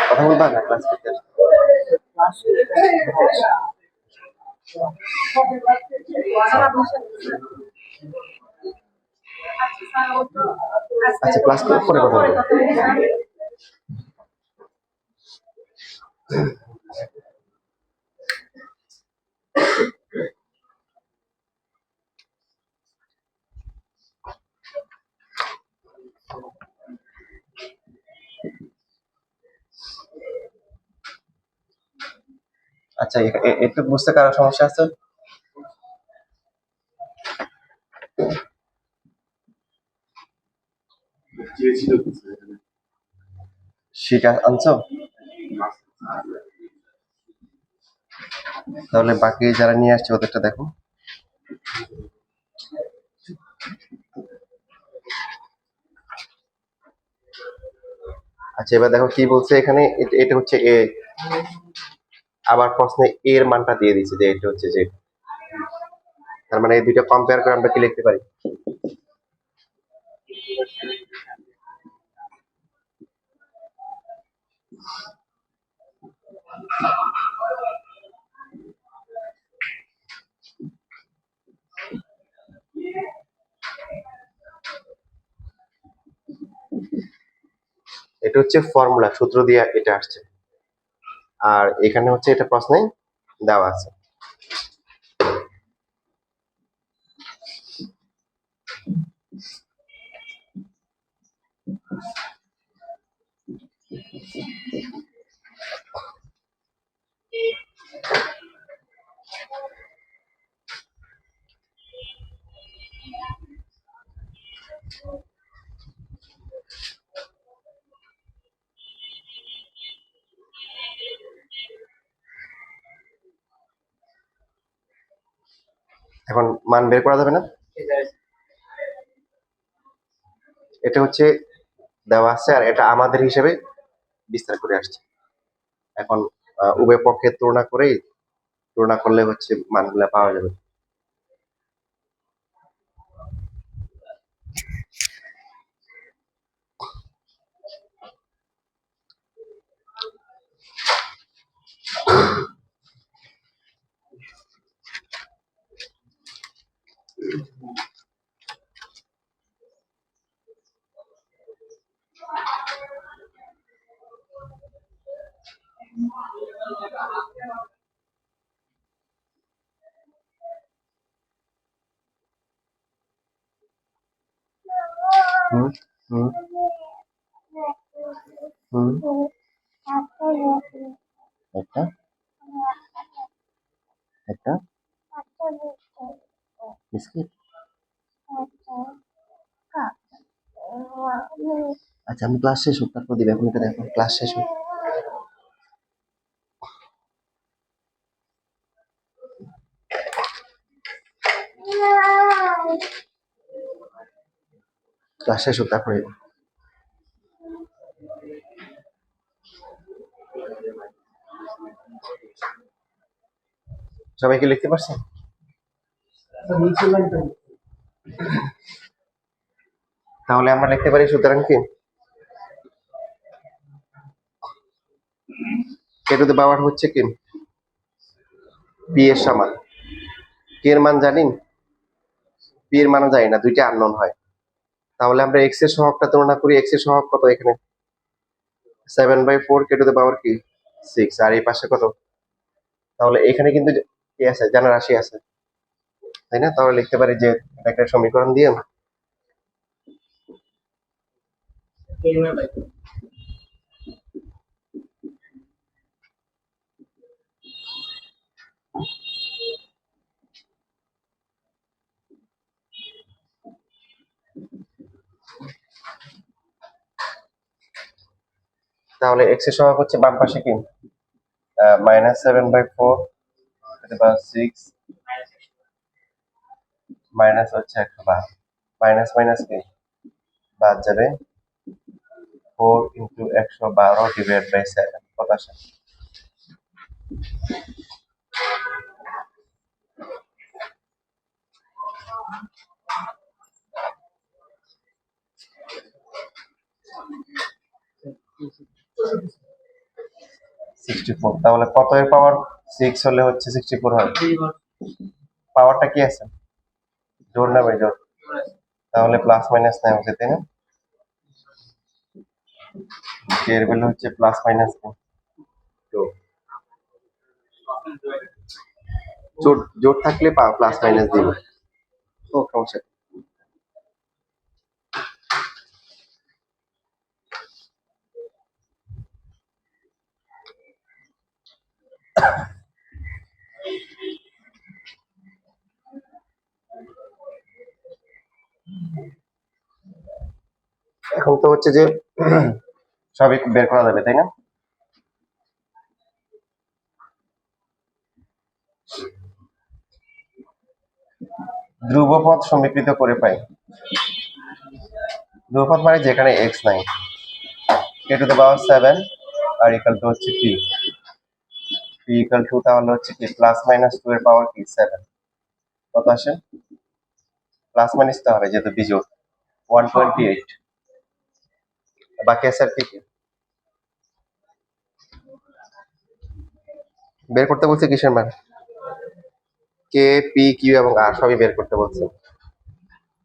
কথা বলবা না ক্লাস করতে? আচ্ছা ক্লাস করে পরে কথা বলবো। আচ্ছা একটু বুঝতে কারো সমস্যা আছে? সেটা আনছো? তাহলে বাকি যারা নিয়ে আসছে ওদেরটা দেখো। আচ্ছা এবার দেখো কি বলছে এখানে, এটা হচ্ছে এ, আবার প্রশ্নে এর মানটা দিয়ে দিচ্ছে যে এটা হচ্ছে যে তার মানে এই দুইটা কম্পেয়ার করে আমরা কি লিখতে পারি? এটা হচ্ছে ফর্মুলা, সূত্র দিয়ে এটা আসছে, আর এখানে হচ্ছে এটা প্রশ্নে দেওয়া আছে। এখন মান বের করা যাবে না? এটা হচ্ছে দেওয়া আছে, আর এটা আমাদের হিসেবে বিস্তার করে আসছে। এখন উভয় পক্ষে তুলনা করলে হচ্ছে মানগুলা পাওয়া যাবে। হুম হুম হুম একটা একটা বিস্কিট। আচ্ছা, আমি ক্লাস শেষ হোক তারপর দিবে, এখন এটা দেখো ক্লাস শেষ হোক। ক্লাস শেষ হোক তারপরে। সবাই কি লিখতে পারছেন? তাহলে আমরা লিখতে পারি সুতরাং কি কে টু দ্য পাওয়ার হচ্ছে কি পি এর সমান। কে এর মান জানি, পি এর মানও জানি না, দুইটা আননোন হয়। তাহলে আমরা এক্স এর সহগটা তুলনা করি। এক্স এর সহগ কত? এখানে 7/4 কে টু দ্য পাওয়ার কি 6, আর এই পাশে কত? তাহলে এখানে কিন্তু কি আছে, জানা রাশি আছে, তাই না? তাহলে লিখতে পারি যে একটা সমীকরণ দিয়ে তাহলে এক্স এর সহগ হচ্ছে বাম পাশে কি -7/4 6 মাইনাস হচ্ছে 112, মাইনাস মাইনাস কি বাদ যাবে, 4 × 112 / 7 কত আসে? তাহলে কত এর পাওয়ার 6 হলে হচ্ছে 64 হয়? পাওয়ারটা কি আছে, জোর না বেজোর? তাহলে প্লাস মাইনাস নেওয়া উচিত, তাই না? এর ভ্যালু হচ্ছে প্লাস মাইনাস 2। জোর থাকলে প্লাস মাইনাস দিব। ও সমস্যা। এখন তো হচ্ছে যে সবই বের করা যাবে, তাই না? ধ্রুবপদ সমীকৃত করে পাই। ধ্রুবপদ মানে যেখানে এক্স নাই। কে টু দ্য পাওয়ার 7 আর ইকুয়াল টু হচ্ছে পি ইকুয়াল টু, তাহলে হচ্ছে কি প্লাস মাইনাস 2 এর পাওয়ার কি 7, কত আসে? প্লাস মাইনাস তো হবে যেহেতু বিজোড়, 128। বাকি আছে আর কি কি বের করতে বলছে? কিসের মান? কে, পি, কিউ এবং আর সবই বের করতে বলছে।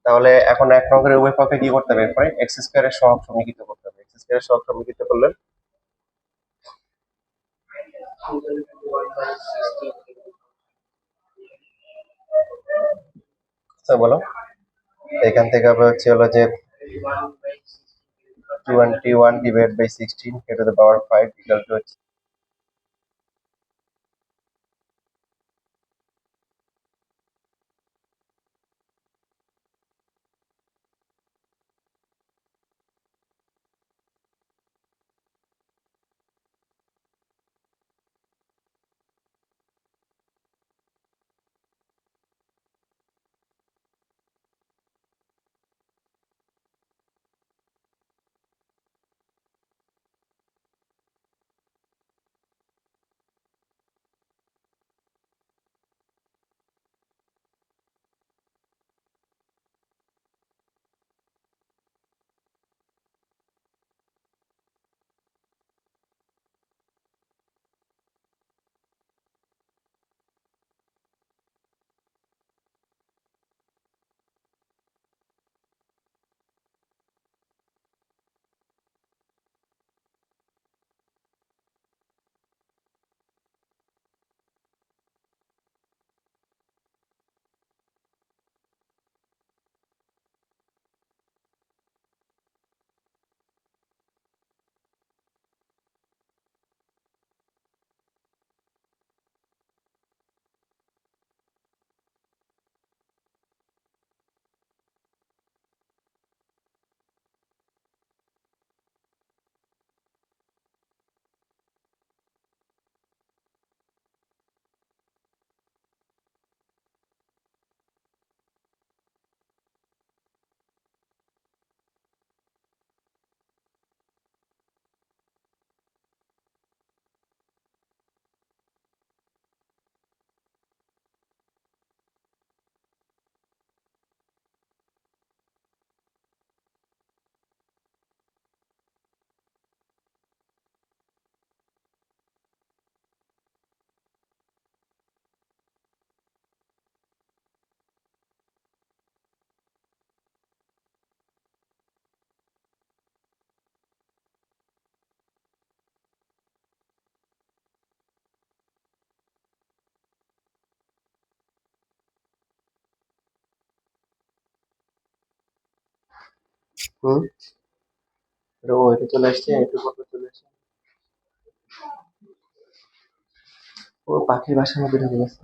তাহলে এখন এক নম্বরের উভয় পক্ষে কি করতে হবে? এরপরে এক্স স্কোয়ারের সহগ সমীকৃত করতে হবে। এক্স স্কোয়ারের সহগ সমীকৃত করলে বলো, এখান থেকে হবে হচ্ছে হলো যে 21 ডিভাইড বাই 16 কে to the power 5 equal to হচ্ছে হুম, এটা চলে আসছে, একটু কত চলে আসছে, ও পাখির বাসার মধ্যে ঢুকে গেছে।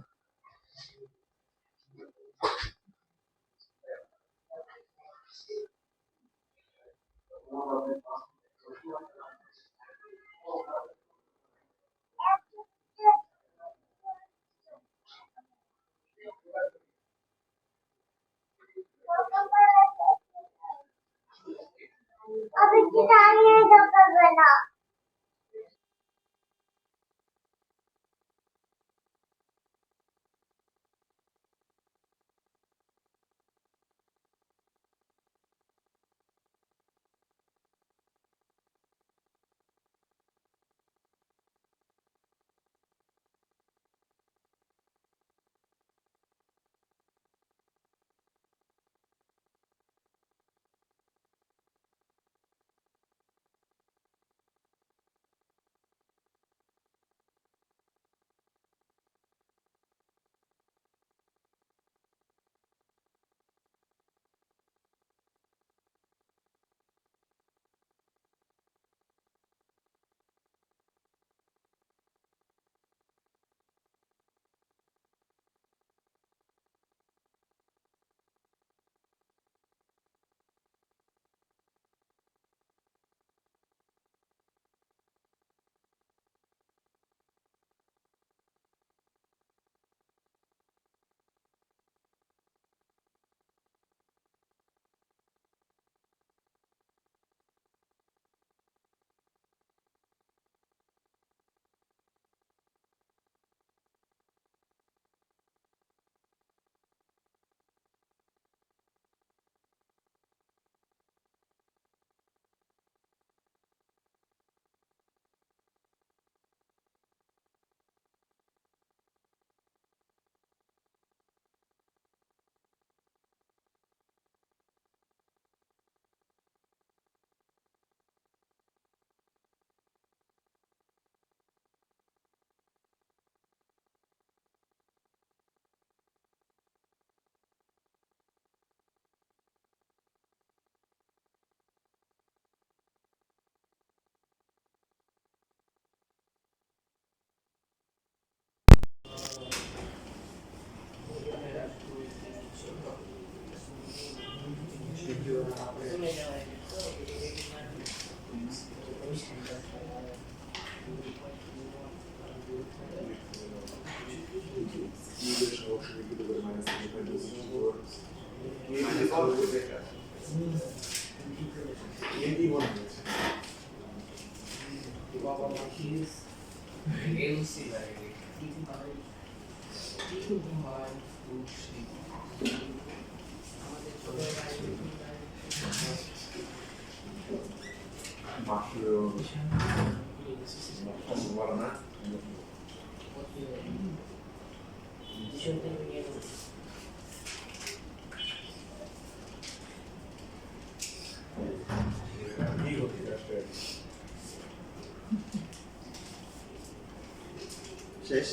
শেষ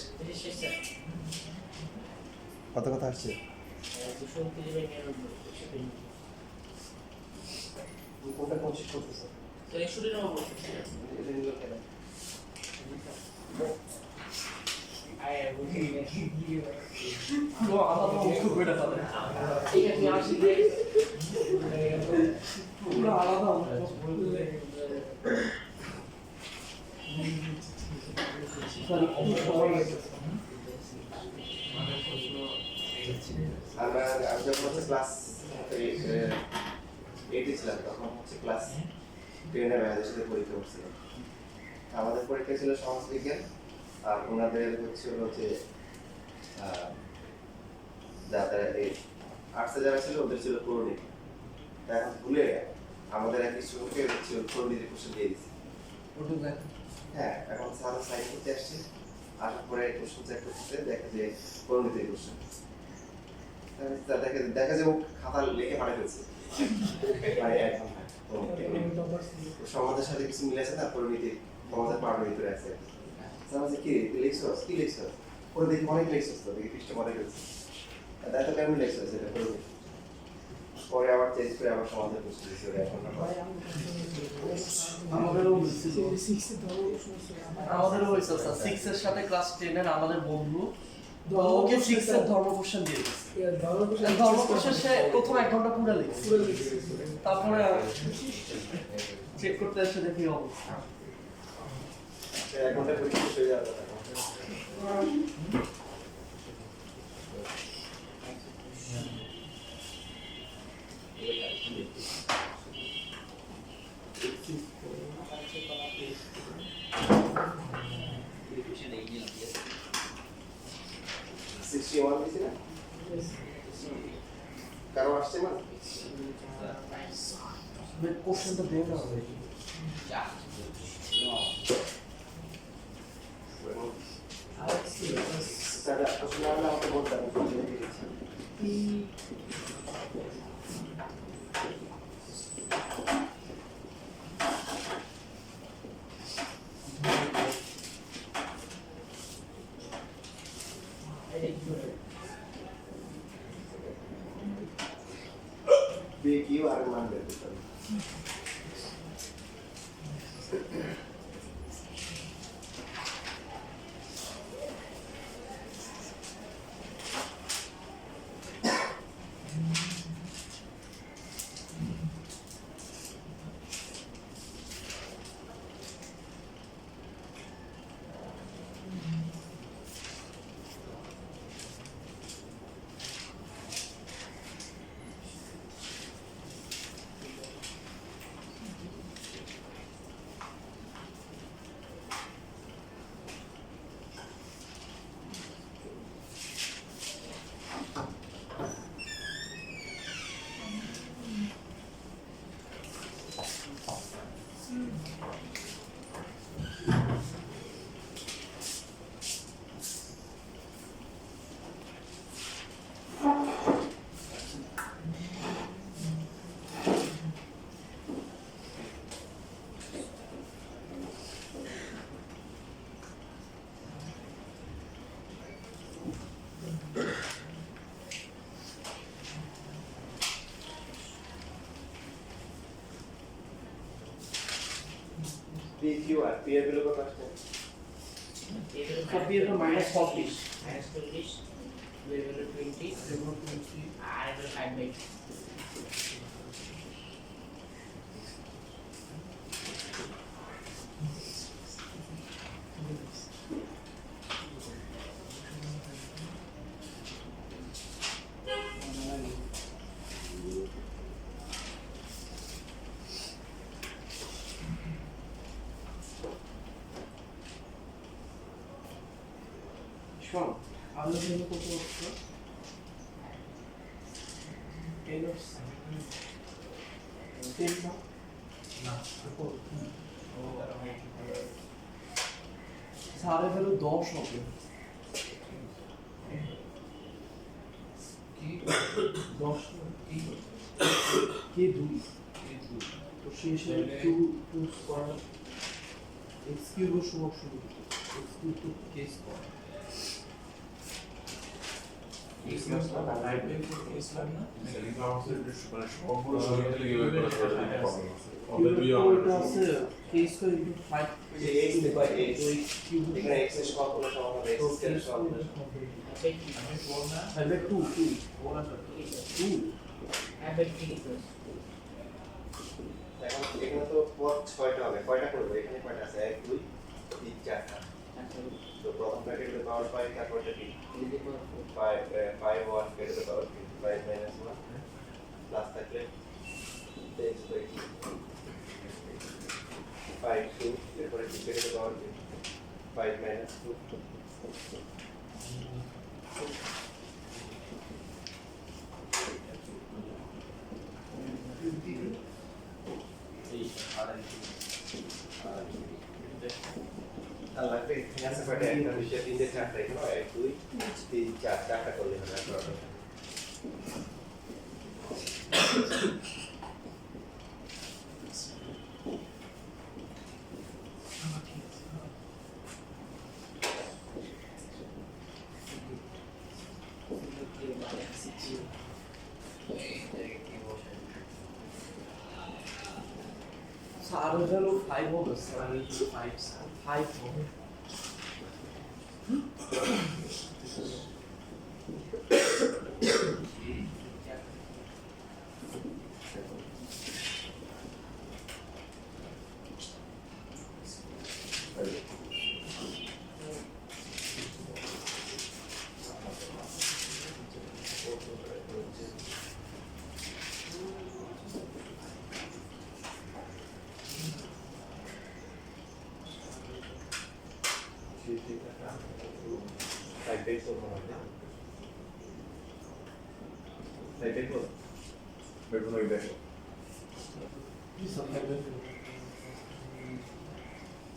কত কথা আসছে কোনটা কনসিস্ট করতেছে তো 61 নম্বর এটা নিলো কেন আয় বুঝি নাকি ও আলাদা অংশ করে ফেলে ঠিক আছে আসি দিয়ে পুরো আলাদা অংশ সরি কি সময় আমরা যখন হচ্ছে ক্লাস 8 ছিলাম তখন হচ্ছে ক্লাস 10 এর ব্যাচের সাথে পরীক্ষা করছিল আমাদের পরীক্ষা ছিল সমাজবিজ্ঞান আর ওনাদের হচ্ছিল যে যারা এই আর্টসে যারা ছিল ওদের ছিল করণিক এখন ভুলে আমাদের এক স্টুডেন্টকে হচ্ছে করণিক কোশ্চেন দিয়ে দিয়েছে হ্যাঁ এখন স্যার সাইন করতে আসছে আসার পরে কোশ্চেন চেক করতে দেখে যে করণিক কোশ্চেন দেখা যায় ও খাতা লিখে পাঠিয়ে ফেলছে মানে এক ঘন্টা সমাজের সাথে কিছু মিলেছে না পরিণতি সমাজের পাড়ার ভিতরে আছে সমাজে কি লিখছস কি লিখছস পরে দেখি অনেক লিখছস তো দেখি পৃষ্ঠ মনে ফেলছে তাই তো কেমন লিখছস এটা পরিণতি পরে আবার চেঞ্জ করে আবার সমাজের প্রশ্ন দিয়েছে এক ঘন্টা পরে আমাদেরও হয়েছে স্যার 6 এর সাথে ক্লাস 10 এর আমাদের বন্ধু ওকে 6 এর ধর্ম কোশ্চেন দিয়ে দিয়েছে ধর্ম কোশ্চেন সে প্রথম 1 ঘন্টা পুরো লিখছে তারপরে চেক করতে এসে দেখি অবস্থা এক ঘন্টা পরীক্ষা হয়ে যাবে কারো আসছে না কোশ্চেনটা দিয়ে না স্যার আসলে আমাকে বলতে হবে BQ আর মান বের করতে হবে PQ আর P এর ভ্যালু কত আসছে কপি এর -40 -40 লেভেল 20 আর 5/2 শোন আমাদের জন্য কত হচ্ছে টেলর্স টেল না সাড়ে ভ্যালু 10 হবে কি 10 কি কে 2 তো শেষে 2 স্কয়ার x কিউব সমান শুরু x cube to k square Islam না লাইভ ইসলাম না ওটা আছে k স্কয়ার ইনটু 5 যে x বাই x এখানে x এর সহগগুলো সমান হবে x স্কয়ার সহগগুলো আচ্ছা কি আমি বল না হবে 2 ওরা 2 হ্যাঁ কি এখন এখানে তো পদ 6টা হবে কয়টা করব এখানে কয়টা আছে 1 2 3 4টা আচ্ছা তো প্রথম ব্র্যাকেট এর পাওয়ার 5 তারপরটা কি লিখে পড়ো 5 1 কে টু পাওয়ার 5 মাইনাস 1 প্লাস থাকলে x বাই 5 2 এরপরে কি কে টু পাওয়ার 5 মাইনাস 2 লাগবে এখানে কয়টা একটা বিষয় 3 থেকে 4টা এখানে 1 2 3 4 4টা করলে হবে আপনারা সাড়ে ভ্যালু 5 হবে 5 হবে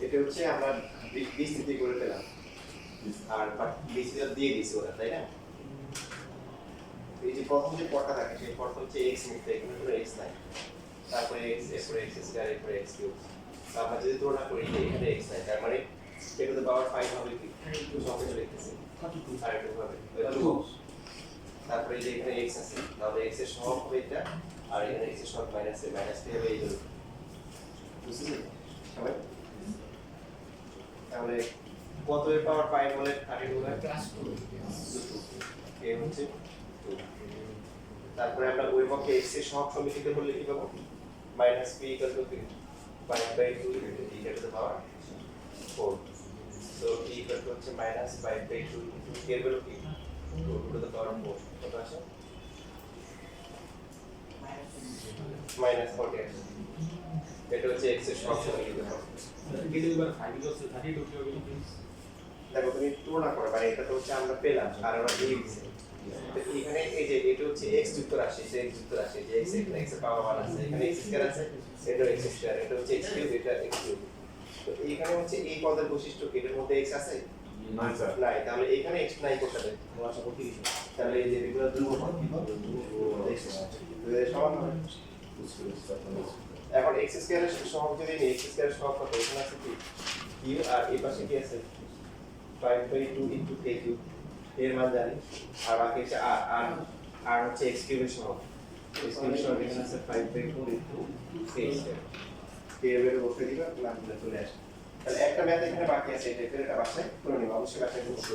এটা হচ্ছে আমরা বিস্তৃতি করে পেলাম আর বিস্তৃতি দিয়ে দিছি ওরা তাই না এই যে প্রথম যে পদটা থাকে সেই পদটা হচ্ছে x মুক্ত এখানে কোনো x নাই তারপরে x এরপরে x স্কয়ার এরপরে x কিউব আমরা যদি তুলনা করি যে এখানে x নাই তার মানে কে টু দ্য পাওয়ার 5 হবে কি সংখ্যাটা লিখতেছি 32 আর একটু হবে তারপরে যে এখানে x আছে তাহলে x এর সহগ হবে এটা আর এখানে x এর সহগ মাইনাস হবে এই দুটো বুঝছেন সবাই তাহলে কত এর পাওয়ার 5 বলে 32 এর ক্লাস করো কে হচ্ছে 2 তারপরে আমরা ওই পক্ষে x এর সহগ সমীকৃত করলে কি পাবো minus p equal to 5/2 into e two the power 4 so p equal to হচ্ছে মাইনাস 5/2 ইনটু k এর ভ্যালু কি 2 টু দ্য পাওয়ার 4 কত আসে মাইনাস 40 আসে এটা হচ্ছে x এর সহগ সমীকৃত করো দেখো তুমি তুলনা করো মানে এটা তো হচ্ছে আমরা পেলাম আর আমরা দিয়ে দিছি তো এখানে এই যে এটা হচ্ছে x যুক্ত রাশি যে x যুক্ত রাশি যে x এখানে x এর পাওয়ার 1 আছে এখানে x স্কয়ার আছে এটা x স্কয়ার এটা হচ্ছে x কিউব এটা x কিউব তো এইখানে হচ্ছে এই পদের বৈশিষ্ট্য কি এর মধ্যে x আছে নাই তাহলে এখানে x নাই কোথায় আশা করতে কিছু তাহলে এই যে এগুলো দুটো পদ কি পাবো সমান হবে এখন x স্কয়ার এর সহগ যদি নেই x স্কয়ার এর সহগ কত এখানে আছে কি q আর এই পাশে কি আছে 5/2 ইনটু k কিউব এর মান জানি আর বাকি হচ্ছে আর হচ্ছে x কিউবের সহগ x কিউবের সহগ এখানে আছে 5/4 ইনটু k স্কয়ার k এর ভ্যালু বসে দিবা মানগুলো চলে আসে তাহলে একটা ম্যাথ এখানে বাকি আছে এটা বাসায় করে নিবা অবশ্যই বাসায় করতে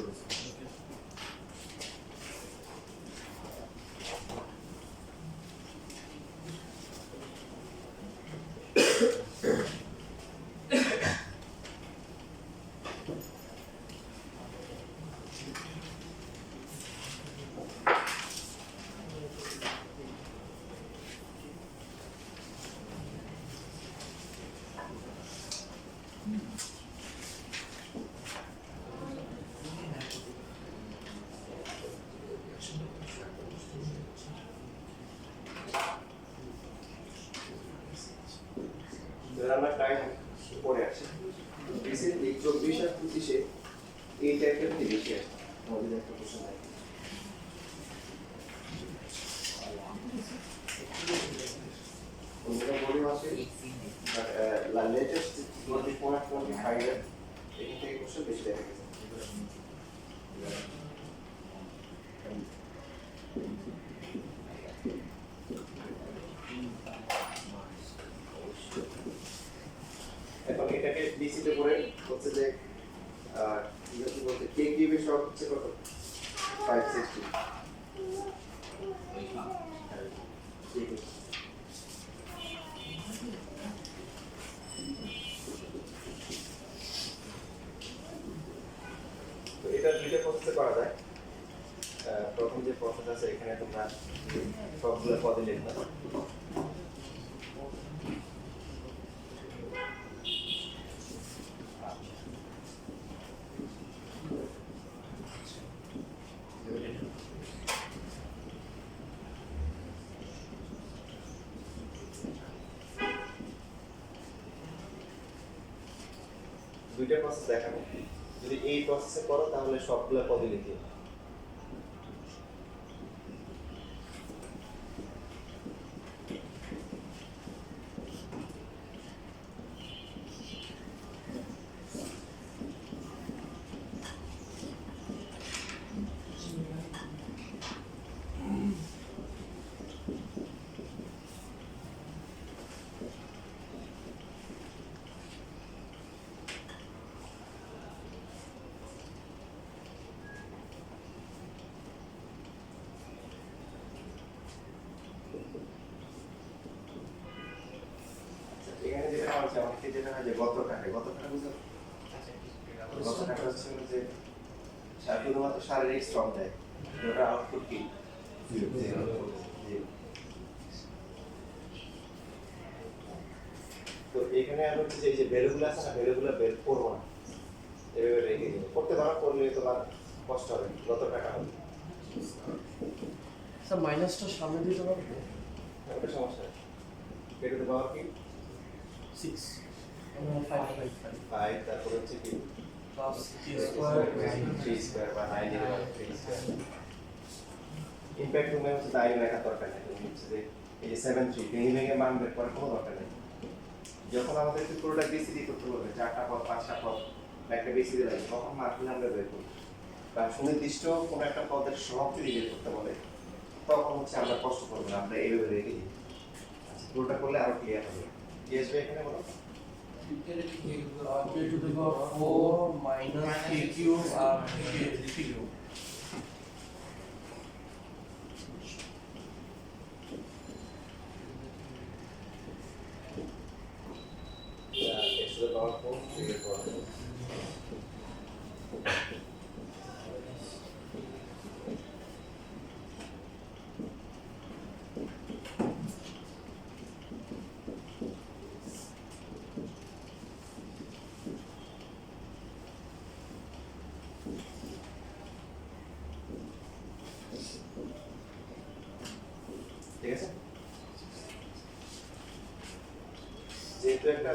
বেশি আসে আমাদের একটা কোশ্চেন নাই অন্যরা বলে আসে লেটেস্ট 24.25 এর এখান থেকে কোশ্চেন বেশি দেখা গেছে এখন এটাকে ডিসিতে করে হচ্ছে যে কি বলতে কে কিউবের সহগ হচ্ছে কত 560 ঠিক আছে তো এটা দুইটা প্রসেসে করা যায় প্রথম যে প্রসেস আছে এখানে তোমরা সবগুলো পদে লিখবে দুইটা প্রসেস দেখাবো যদি এই প্রসেসে করো তাহলে সবগুলো পদে লিখে এখানে যেটা হচ্ছে আমাকে যেটা হয় যে গতকাটা বুঝো গতকাটা হচ্ছে যে শুধুমাত্র শারীরিক শ্রম দেয় ওটা আউটপুট কি তো এখানে আর হচ্ছে যে এই যে ভ্যালুগুলো আছে না ভ্যালুগুলো বের করবো না এভাবে রেখে দেবো করতে পারো করলে তোমার কষ্ট হবে কত টাকা হবে স্যার মাইনাসটা সামনে দিতে পারবো একটা সমস্যা এটা তো পাওয়ার কি 6 5 5 তারপর হচ্ছে কি প্লাস টি স্কয়ার 3 স্কয়ার বা 9 ডিভাইড 3 স্কয়ার ইমপ্যাক্ট রুমে হচ্ছে তাই লেখা দরকার নেই তুমি হচ্ছে যে এই যে 7 3 ভেঙে মান বের করার কোনো দরকার নেই যখন আমাদের পুরোটা বিসিডি করতে হবে 4টা পদ 5টা পদ একটা বিসিডি লাগে তখন মার্কগুলো আমরা বের করি বা সুনির্দিষ্ট কোনো একটা পদের সহগ যদি বের করতে বলে তখন হচ্ছে আমরা কষ্ট করবো না আমরা এইভাবে রেখে দিই পুরোটা করলে আরো ক্লিয়ার হবে কি আসবে এখানে বলো k to the power 4 minus k cube R k cube x to the power 4 to the power 4 ঠিক আছে যেহেতু একটা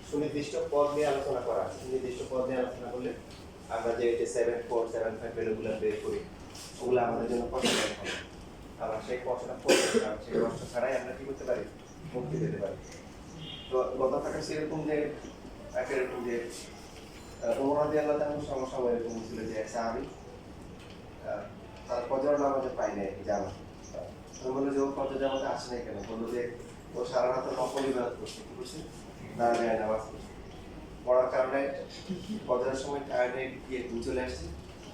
সুনির্দিষ্ট পদ নিয়ে আলোচনা করা আছে সুনির্দিষ্ট পদ নিয়ে আলোচনা করলে আমরা যে 7475 ভ্যালুগুলো বের করি ওগুলো আমাদের জন্য কষ্টদায়ক হবে আবার সেই কষ্টটা করতে সেই কষ্ট ছাড়াই আমরা কি করতে পারি মুক্তি পেতে পারি তো গত থাকা সেরকম যে এরকম যে ওমরাদি আল্লাহ তাআলা সমস্যা এরকম ছিল যে আমি তার ফজর নামাজে পাই না জানা আমি বললো যে ও ফজর নামাজে আসে না কেন বললো যে ও সারা রাত নকল ইবাদত করছে কি করছে দাঁড়ায় নামাজ পড়ছে পড়ার কারণে ফজরের সময় টায়ার্ডে গিয়ে ঘুম চলে আসছে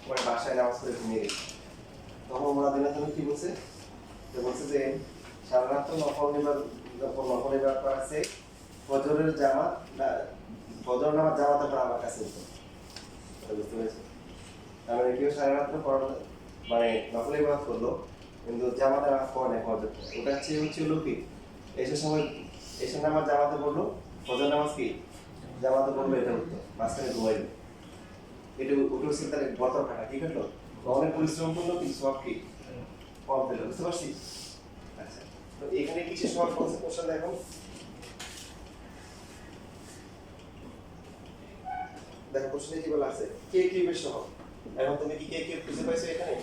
পরে বাসায় নামাজ পড়ে ঘুমিয়ে গেছে তখন ওমরাদি আল্লাহ তাআলা কি বলছে যে বলছে যে সারা রাত নকল ইবাদত করাছে ফজরের জামাত ফজর নামাজ জামাতের পর আমার কাছে হতো বুঝতে পেরেছি তার মানে কেউ সারা রাত্রে পড়া মানে নকল ইবাদত করলো কিন্তু জামাতে নামাজ পড়ে না ফজর ওটা হচ্ছে কি এসে নামাজ জামাতে পড়লো ফজর নামাজ কি জামাতে পড়লো এটা হতো মাঝখানে ঘুমাইলো এটা ওটা হচ্ছে তার বতর কাটা কি করলো অনেক পরিশ্রম করলো কিন্তু সব কি কম পেলো বুঝতে পারছি আচ্ছা তো এখানে কিছু সব কোশ্চেন দেখো দেখো কোশ্চেনে কি বলা আছে কে কিউবের সহগ এখন তুমি কি কে কিউব খুঁজে পাইছো এখানে?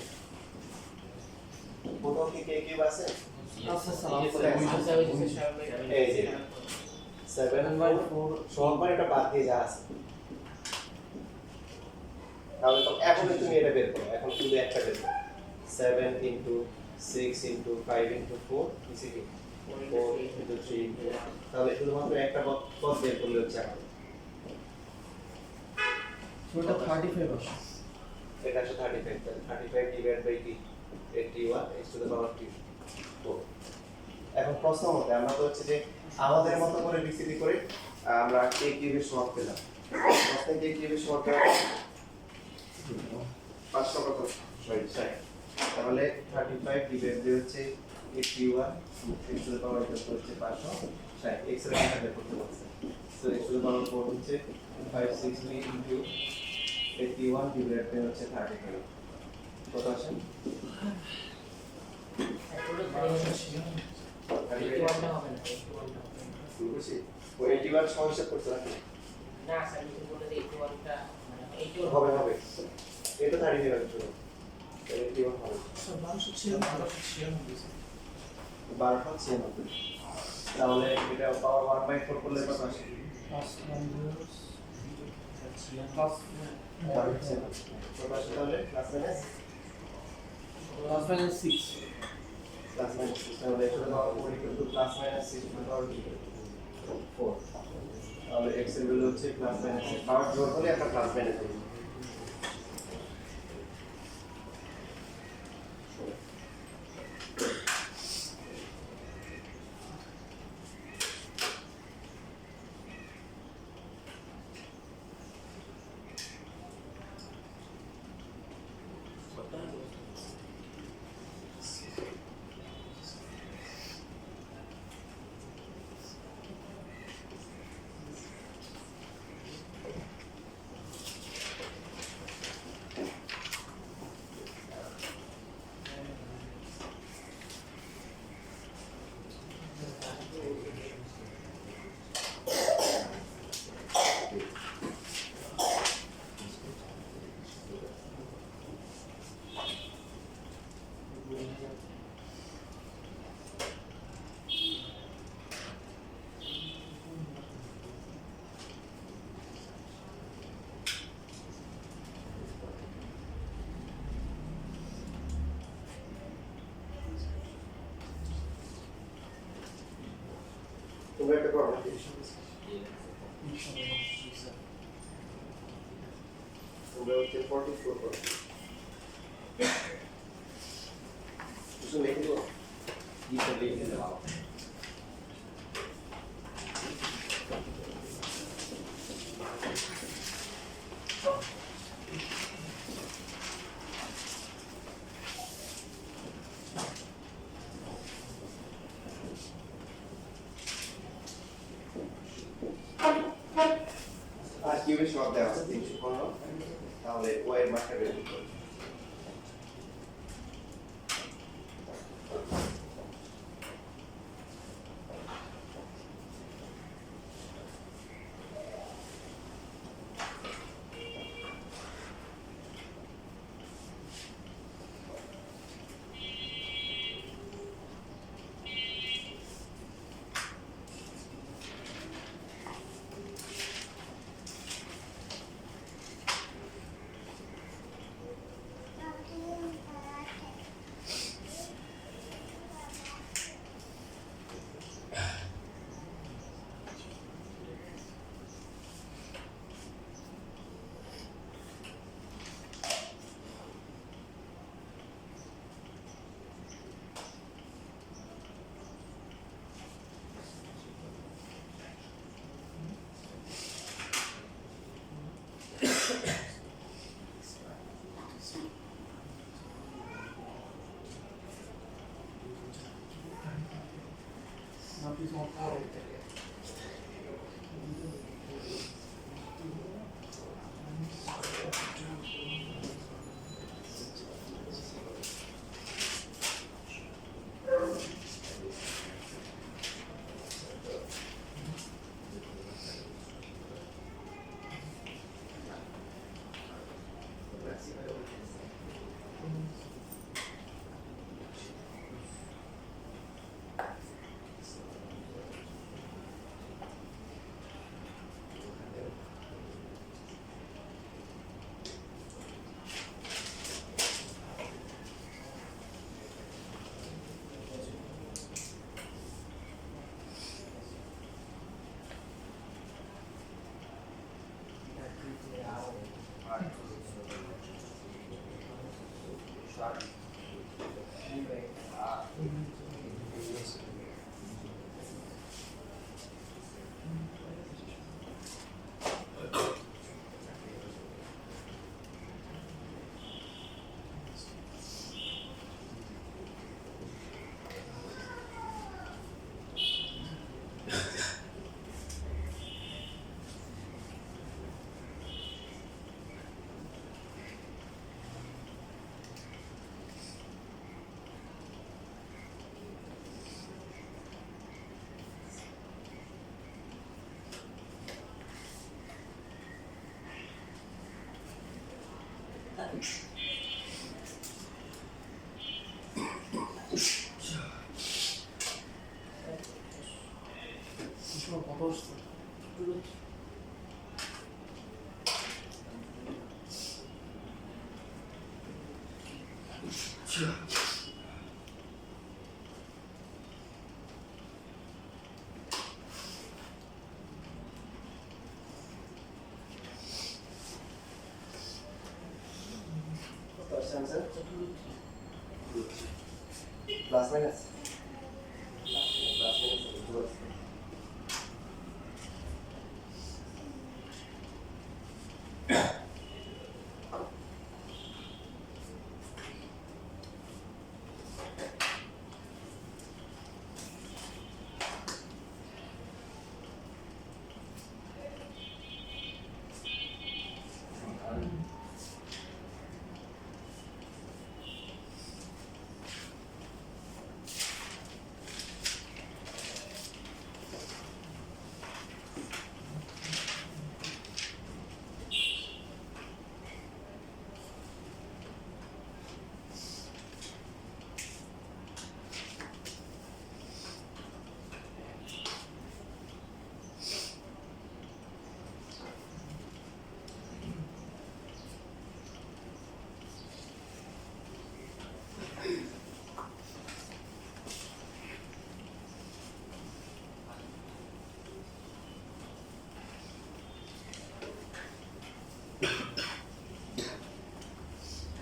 কোথাও কি কে কিউব আছে? আচ্ছা স্যার এই যে 7/4 সহগ মানে এটা বাদ দিয়ে যা আছে। তাহলে তো এখন তুমি এটা বের করো, এখন শুধু একটা বের করো। 7 into 6 into 5 into 4 is equal 4 into 3 into 1। তাহলে শুধুমাত্র একটা পদ বের করলে হচ্ছে আমাদের ওটা 35 আসে। এটা আসলে 35, তাহলে 35 divided by t 81 x to the power 4। এখন প্রশ্ন মতে আমরা তো হচ্ছে যে আমাদের মতো করে বিসিডি করে আমরা কে কিউবের সহগ পেলাম। প্রশ্নে কে কিউবের সহগ পেলাম 500 কত? সরি 60। তাহলে 35 ডিভাইড বাই হচ্ছে 81 x টু দ্য পাওয়ার হচ্ছে 560, x এর মান বের করতে বলছে। সো x টু দ্য পাওয়ার 4 হচ্ছে 560 ইনটু 81 ডিভাইড বাই হচ্ছে 35 কত আসে? বুঝছি ও 81 সহ হিসাব করতে নাকি হবে হবে এটা 35 আসবে 81 হবে 1296। তাহলে এটা পাওয়ার 1/4 করলে কত আসে? কত আসে তাহলে প্লাস মাইনাস 6 প্লাস মাইনাস 6। তাহলে এটা power 4 equal to plus minus 6 to power 4। তাহলে x এর ভ্যালু হচ্ছে প্লাস মাইনাস 6 পাওয়ার জোর হলে একটা প্লাস মাইনাস হবে। তোমরা একটা করো নাকি? তোমরা হচ্ছে 44 করো। কিছু লিখে দিও? কিছু লিখে দাও। আর কিউবের সহগ দেওয়া আছে 315। তাহলে y এর মানটা বের করতে হবে। কত আসছে? কত আসছে आंसर প্লাস মাইনাস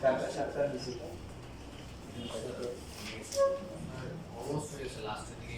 কাটা সাতটা দিছি অলমোস্ট হয়ে গেছে লাস্টের দিকে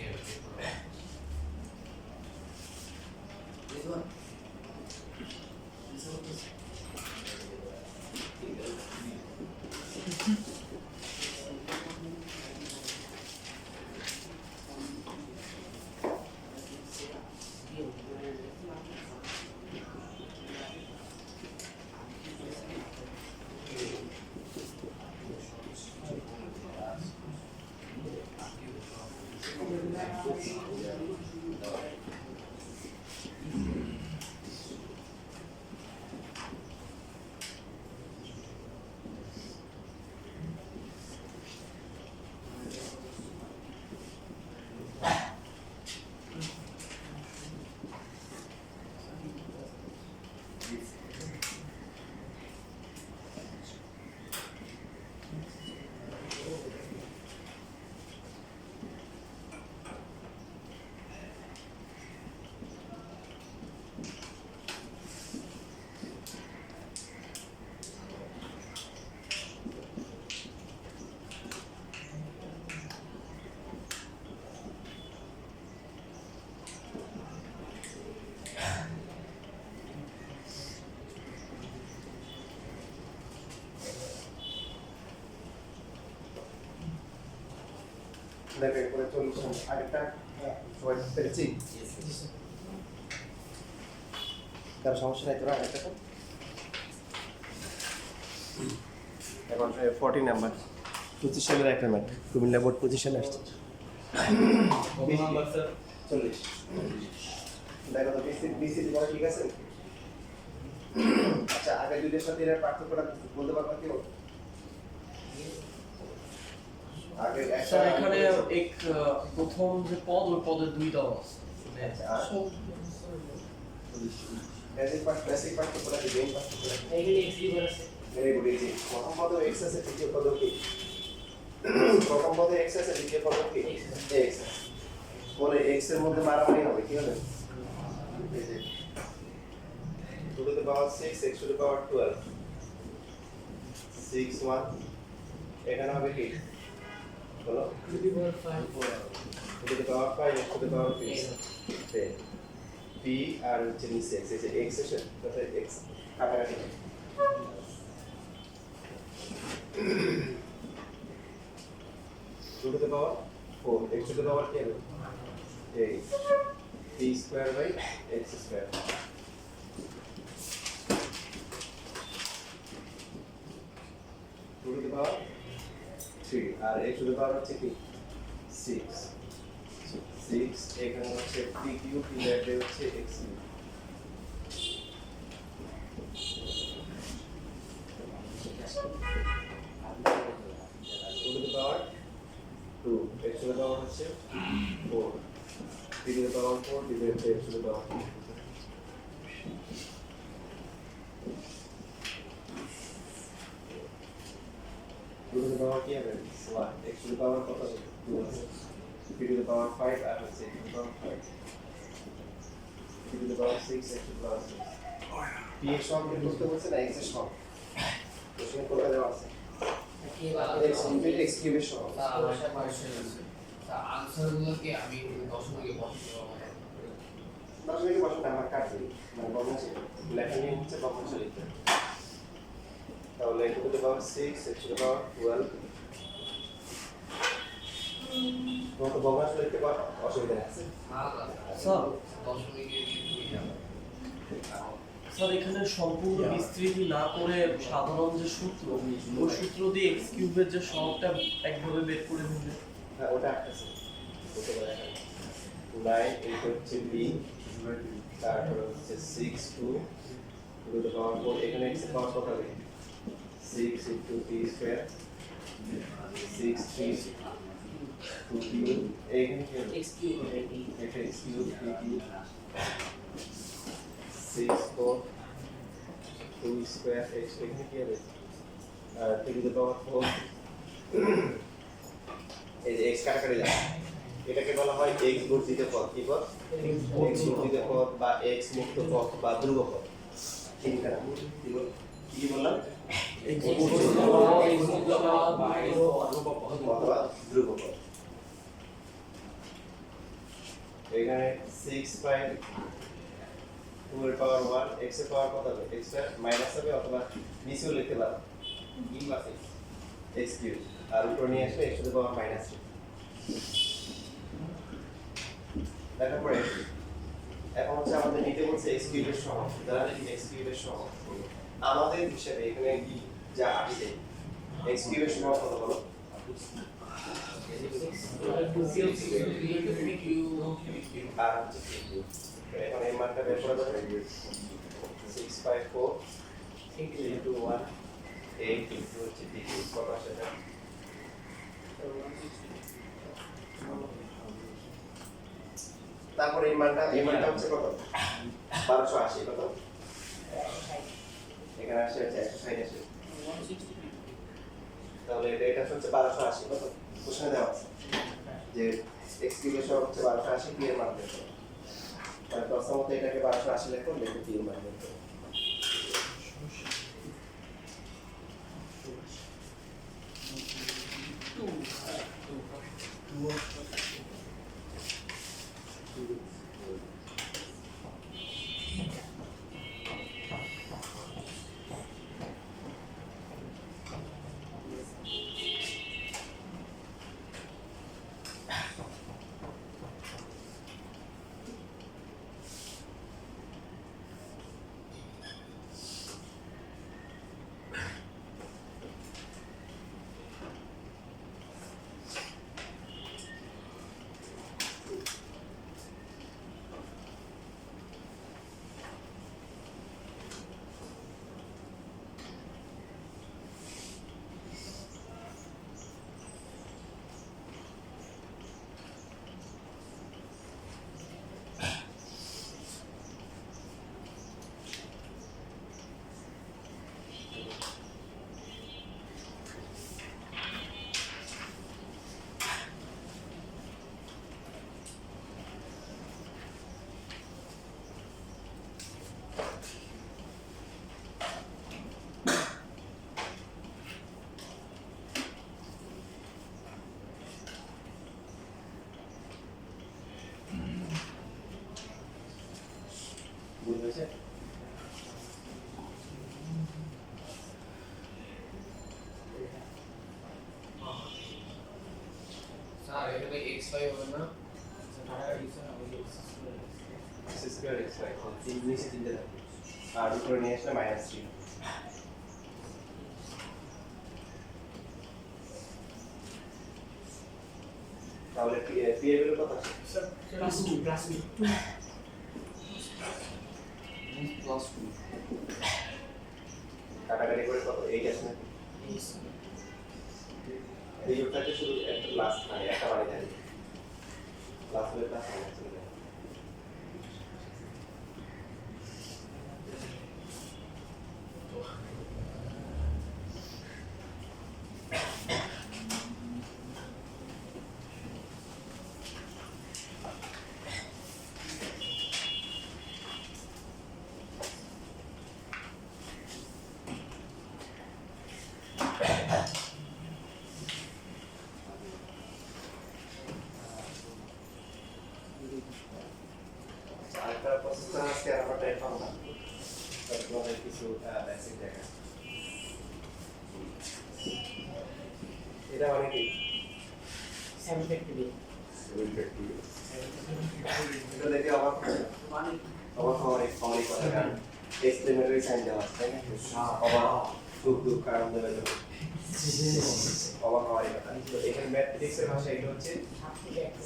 দেখে করে 40 আরেকটা সবাই পেরেছি কারো সমস্যা নাই তোরা আরেকটা তো এখন 40 নাম্বার 25 সালের একটা ম্যাট কুমিল্লা বোর্ড 25 সালে আসছে নাম্বার স্যার 40 দেখো তো বিসি তোমার ঠিক আছে আচ্ছা আগে দুইটার সাথে এর পার্থক্যটা বলতে পারবা কি আগে স্যার এখানে এক প্রথম যে পদ ওই পদের দুইটা আছে বেসিক পার্থক্যটা কি মেইন পার্থক্যটা ভেরি গুড ইজি প্রথম পদ x আছে দ্বিতীয় পদ কি প্রথম পদে x আছে দ্বিতীয় পদ কি x পরে x এর মধ্যে মারামারি হবে কি হবে এই যে 2 to the power 6 x to the power 12 6 1 এখানে হবে কি বলো 2 to the power 5 2 to the power 5 x to the power 10 p আর হচ্ছে নিচে x এই যে x এর সাথে x কাটাকাটি 2 to the power 4 x to the power 10 8 p square by x square 2 to the power 3 R x to the power হচ্ছে কি 6 এখানে হচ্ছে p cube ইনভার্টেড হচ্ছে x cube হচ্ছে 4 p to the power 4 divided by x to the power 4 2 to the power কি হবে 1 x to the power কত হবে 2 আছে p to the power 5 আর হচ্ছে x to the power 5 p to the power 6 x to the power 6 p এর সহগ বের করতে বলছে না x এর সহগ প্রশ্নে কোথায় দেওয়া আছে x ইনফিনিট x কিউবের সহগ আনসারগুলোকে আমি দশমিকে বসাতে পারবো না। দশমিকে বসাতে আমার কাজ নেই মানে ভগ্নাংশ লেখা নিয়ে হচ্ছে ভগ্নাংশ লিখতে তাহলে x to the power 6 x to the power 12 তোমার তো ভগ্নাংশ লিখতে পারো অসুবিধা নেই স্যার দশমিকে লিখে যাবে। স্যার এখানে সম্পূর্ণ বিস্তৃতি না করে সাধারণ যে সূত্র ওই সূত্র দিয়ে এক্স কিউবের যে সহগটা একভাবে বের করে নিলে হ্যাঁ ওটা আসছে ওটা বলা যায় 9 এই হচ্ছে b তারপর হচ্ছে 6 2 টু দ্য পাওয়ার 4 এখানে x এর পাওয়ার কত হবে 6 into p স্কয়ার 6 3 2 q এখানে কি হবে x কিউব এটা x cube p cube 6 4 2 square x এখানে কি হবে টু দ্য পাওয়ার 4 এই যে x কাটাকাটি যায় এটাকে বলা হয় x বর্ধিত পদ কি পদ x বর্ধিত পদ বা x মুক্ত পদ বা ধ্রুব পদ তিনটা নাম কি বললাম অথবা ধ্রুব পদ এখানে 6 বাই 2 এর পাওয়ার 1 x এর পাওয়ার কত হবে x এর মাইনাস হবে অথবা নিচেও লিখতে পারো কি আছে x কিউব আর উপর নিয়ে আসলে x two the power minus দেখার পরে এখন হচ্ছে আমাদের নিতে বলছে x কিউবের সহগ তাহলে লিখি x কিউবের সহগ আমাদের হিসাবে এখানে কি যা আসছে x কিউবের সহগ কত বলো আর হচ্ছে p কিউব এখন এই মানটা বের করা যাবে 654 into 1 8 into হচ্ছে p কিউব কত আসে এটা তারপর এই মানটা হচ্ছে কত 1280 কত এখানে আসে হচ্ছে 160 আসে তাহলে এটা হচ্ছে 1280 কত প্রশ্নে দেওয়া আছে যে x কিউবের সহগ হচ্ছে 1280 p এর মান বের করো তাহলে প্রথমত এটাকে 1280 লিখো লিখে p এর মান বের করো বুঝেছে স্যার এখানে x5 হবে না x স্কয়ার x বাই 3 নিচে 3 থাকে আর উপরে নিয়ে আসলে -3 তাহলে p এর ভ্যালু কত আছে প্লাস 2 প্লাস 2 প্লাস 2 কাটাকাটি করে কত 8 আছে নাকি এই ওটাকে শুধু একটা প্লাস মানে একটা বাড়ি থাকে প্লাস হলে প্লাস মাইনাস হলে মাইনাস। আরেকটা প্রসেসর আজকে আমরা টাইপ করব তারপরে কিছু বেসিক দেখা এটা মানে কি এটা দেখে অবাক হওয়ার কথা কারণ এক্সপ্লেনেটরি সাইন দেওয়া আছে তাই না অবাক সুখ দুঃখ আনন্দ বেদনা অবাক হওয়ার কথা তো এখানে ম্যাথমেটিক্সের ভাষা এটা হচ্ছে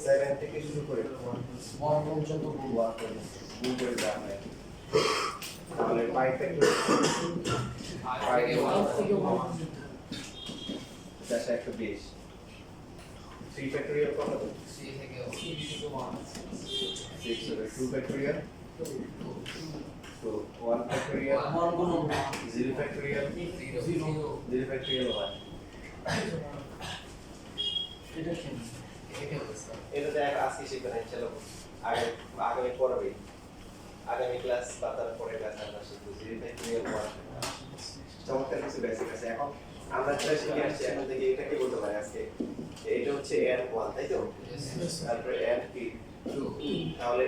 7 থেকে শুরু করে 1 পর্যন্ত গুণ করে দেওয়া হয় তাহলে 5 থেকে 120 3 ফ্যাক্টরিয়াল কত 3 থেকে 6 হবে 2 ফ্যাক্টরিয়াল তো 1 ফ্যাক্টরিয়াল 1 গুণন 0 ফ্যাক্টরিয়াল 0 ফ্যাক্টরিয়াল 1 এটা কি এটা বলছে এটা দেখ আজকে শিখবেন চলো আগামী পড়াবে আগামী ক্লাস বা তারপরে ক্লাস আমরা শিখবো 0 ফ্যাক্টরিয়াল 1 চমৎকার কিছু বেসিক আছে এখন আমরা যেটা শিখে আসছি এখন থেকে এটা কি বলতে পারি আজকে এটা হচ্ছে n 1 তাই তো তারপরে n কি 2 তাহলে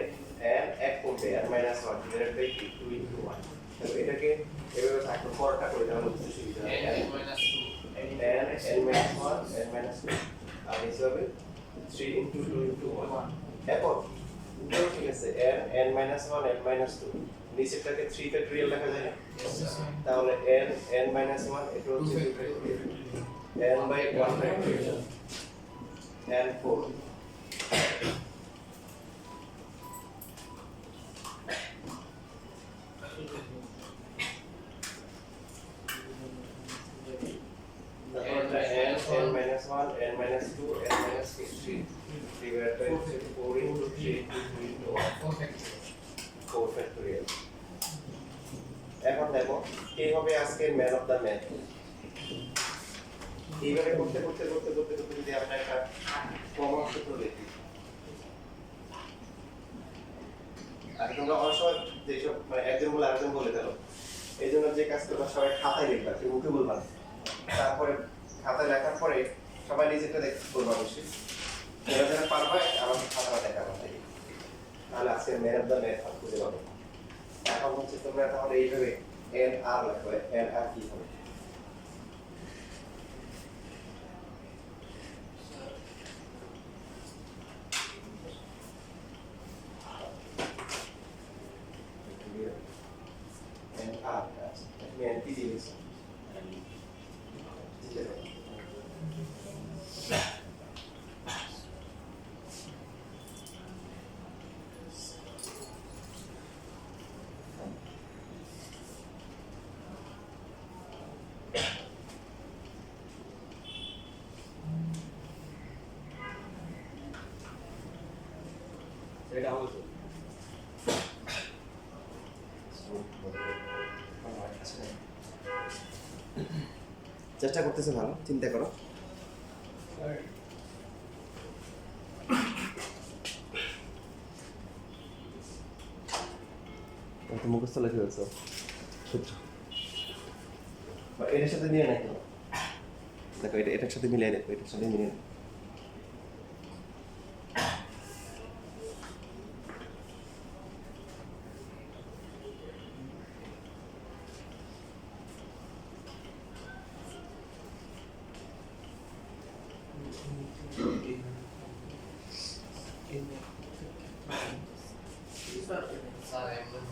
n এক কমবে n minus 1 divided by 2 into 1 তাহলে এটাকে এভাবে থাকলে পরটা করে তাহলে বুঝতে সুবিধা হবে n minus 2 n minus 1 n minus 2 আর হিসাবে 3 into 2 into 1 এখন উপরে ঠিক আছে n minus 1 n minus 2 নিচেরটাকে 3 factorial লেখা যায় না তাহলে n minus 1 এটা হচ্ছে 2 factorial n by 1 factorial n 4 n minus 1 n minus 2 n minus 3 divided by 4 into 3 into 2 into 1 4 factorial এখন দেখো এই হবে আজকে ম্যান অফ দা ম্যাথ এইভাবে করতে করতে করতে করতে করতে যদি আমরা একটা কমন সূত্র লিখি আর তোমরা অনেক সময় যেসব মানে একজন বলে আরেকজন বলে দিল এই জন্য যে কাজ করবা সবাই খাতায় লিখবা কেউ মুখে বলবা না তারপরে খাতায় লেখার পরে সবাই নিজেরটা দেখতে করবা অবশ্যই যারা যারা পারবা আমার খাতাটা দেখাবা তাহলে আজকে ম্যান অফ দা ম্যাথ খুঁজে পাবো এখন হচ্ছে তোমরা তাহলে এইভাবে এন আর লিখবে এন আর কি হবে এন আর আমি এন কি দিয়েছি এটা হলো তো চেষ্টা করতেছে ভালো চিন্তা করো মুখস্থ লিখে ফেলছো সূত্র এটার সাথে মিলে নাকি দেখো এটার সাথে মিলিয়ে দেখো এটার সাথে মিলিয়ে স্যার এমন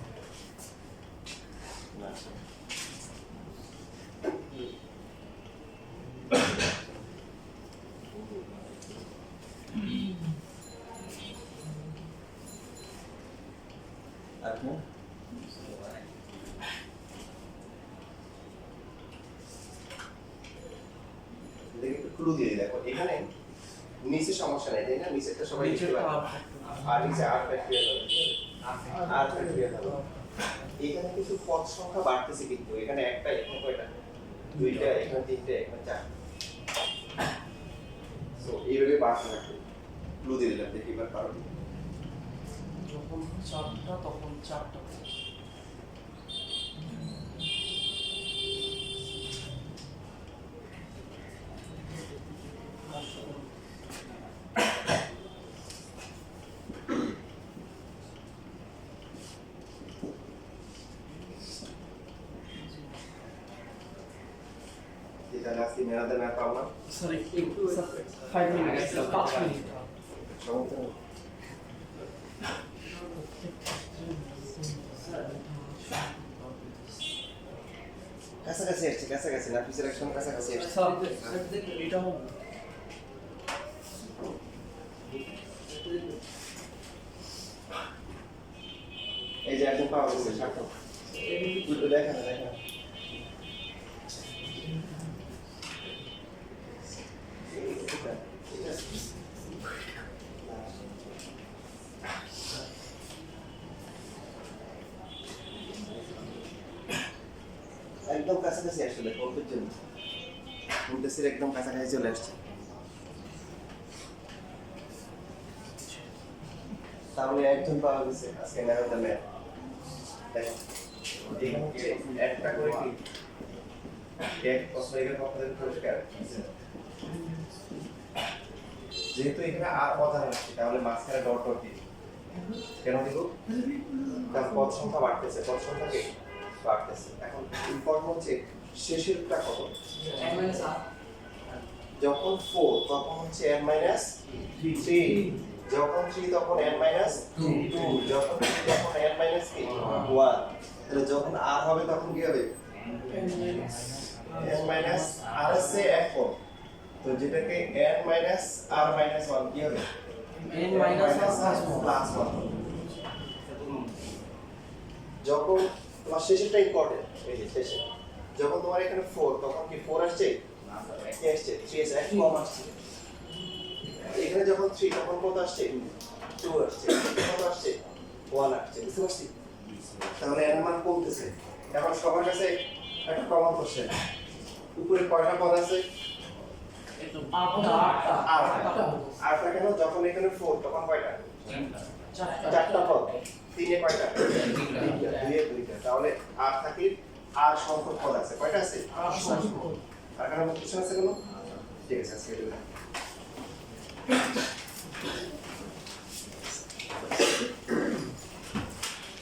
না আপনি দেখে একটু ক্লু দিয়ে দেখো এখানে নিচে সমস্যা নাই তাই না, নিচেরটা সবাই লিখতে নিচেরটা পারে। আর নিচে আর ফ্যাক্টরিয়াল হবে, আর ফ্যাক্টরিয়াল হবে। এখানে কিছু পদ সংখ্যা বাড়তেছে, কিন্তু এখানে একটা, এখানে কয়টা, দুইটা, এখানে তিনটা, এখানে চারটা। সো এইভাবে বাড়তে থাকবে। ক্লু দিয়ে দিলাম, দেখি এবার কারণ যখন 4টা তখন 4টা। তাহলে আজকে মেলাতে না পাবো না স্যার একটু 5 মিনিট, 5 মিনিট। সমস্যা নেই। কাছাকাছি আসছে, কাছাকাছি না, পিছের একদম কাছাকাছি আসছে। স্যার এটা হবে এই যে একদম পাওয়া গেছে, সার্থক। একটু দেখেন, দেখেন। একদম কাছাকাছি আসলে অল্পের জন্য মুন্তাসির একদম কাছাকাছি চলে আসছে। তাহলে একজন পাওয়া গেছে আজকে ম্যান অফ দ্য ম্যাচ। দেখেন এখানে হচ্ছে একটা করে কি এক অস্ট্রেলিয়ার পক্ষ থেকে পুরস্কার। যেহেতু এখানে আর অজানা আছে তাহলে মাঝখানে ডট ডট দিই। কেন দিব? কারণ পদ সংখ্যা বাড়তেছে, পদ সংখ্যা কি বাড়তেছে। এখন ইম্পর্টেন্ট হচ্ছে শেষেরটা কত। যখন 4 তখন হচ্ছে n minus 3, যখন 3 তখন n minus 2, যখন 2 তখন n minus 1। তাহলে যখন r হবে তখন কি হবে? n minus r সে এখন, তো যেটাকে n minus r minus 1 কি হবে? n minus plus 1। যখন তোমার শেষেরটা ইম্পর্টেন্ট, এই যে শেষে যখন তোমার এখানে 4 তখন কি 4 আসছে? কি আসছে? 3 আসছে, এক কম আসছে। এখানে যখন 3 তখন কত আসছে? 2 আসছে। কত আসছে? 1 আসছে। বুঝতে পারছি? তাহলে এর মান কমতেছে। এখন সবার কাছে একটা কমন কোশ্চেন, উপরে কয়টা পদ আছে? আটটা কেন? যখন এখানে 4 তখন কয়টা? চারটা পদ। 3 এ কয়টা? তিনটা। 2 এ 2টা। তাহলে 8 থাকি আর সংখ্যক পদ আছে। কয়টা আছে? 8 সংখ্যক। আর কারণ কোশ্চেন আছে কোনো? ঠিক আছে, আজকে এটা